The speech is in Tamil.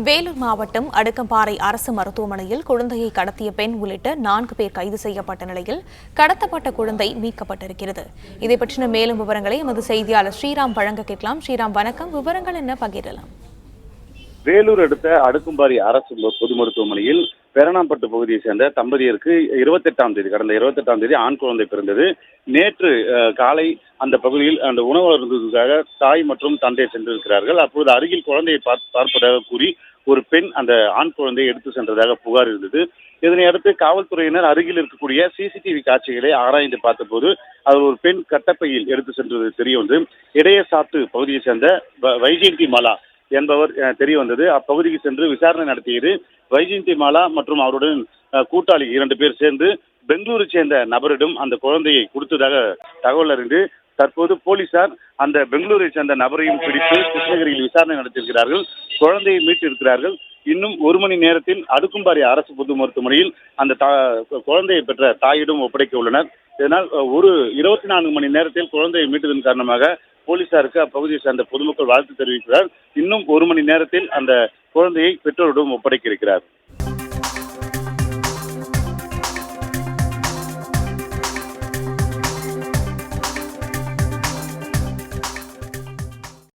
வேலூர் மாவட்டம் அடுக்கம்பாறை அரசு மருத்துவமனையில் குழந்தையை கடத்திய பெண் உள்ளிட்ட 4 பேர் கைது செய்யப்பட்ட நிலையில் கடத்தப்பட்ட குழந்தை மீட்கப்பட்டிருக்கிறது. இதை பற்றின மேலும் விவரங்களை எமது செய்தியாளர் ஸ்ரீராம் வழங்க கேட்கலாம். ஸ்ரீராம், வணக்கம். விவரங்கள் என்ன பகிரலாம்? வேலூர் அடுத்த அடுக்கம்பாறை அரசு பொது மருத்துவமனையில் பேரணாம்பட்டு பகுதியை சேர்ந்த தம்பதியருக்கு கடந்த 28ஆம் தேதி ஆண் குழந்தை பிறந்தது. நேற்று காலை அந்த பகுதியில் அந்த உணவு அருந்துவதற்காக தாய் மற்றும் தந்தை சென்றிருக்கிறார்கள். அப்போது அருகில் குழந்தையை பார்ப்பதாக கூறி ஒரு பெண் அந்த ஆண் குழந்தையை எடுத்து சென்றதாக புகார் இருந்தது. இதனை அடுத்து காவல்துறையினர் அருகில் இருக்கக்கூடிய சிசிடிவி காட்சிகளை ஆராய்ந்து பார்த்தபோது அதில் ஒரு பெண் கட்டப்பையில் எடுத்து சென்றது தெரிய வந்து இடையசாத்து பகுதியை சேர்ந்த வைஜெயந்தி மாலா என்பவர் தெரிய வந்தது. அப்பகுதிக்கு சென்று விசாரணை நடத்தியது. வைஜெயந்தி மாலா மற்றும் அவருடன் கூட்டாளி 2 பேர் சேர்ந்து பெங்களூரை சேர்ந்த நபரிடம் அந்த குழந்தையை கொடுத்ததாக தகவல் அறிந்து தற்போது போலீசார் அந்த பெங்களூரை சேர்ந்த நபரையும் பிடித்து கிருஷ்ணகிரியில் விசாரணை நடத்தியிருக்கிறார்கள். குழந்தையை மீட்டிருக்கிறார்கள். இன்னும் 1 மணி நேரத்தில் அடுக்கம்பாறை அரசு பொது மருத்துவமனையில் அந்த குழந்தையை பெற்ற தாயிடம் ஒப்படைக்க உள்ளனர். இதனால் 24 மணி நேரத்தில் குழந்தையை மீட்டதன் காரணமாக போலீசாருக்கு அப்பகுதியை சேர்ந்த பொதுமக்கள் வாழ்த்து தெரிவிக்கிறார். இன்னும் 1 மணி நேரத்தில் அந்த குழந்தையை பெற்றோரிடம் ஒப்படைக்க இருக்கிறார்.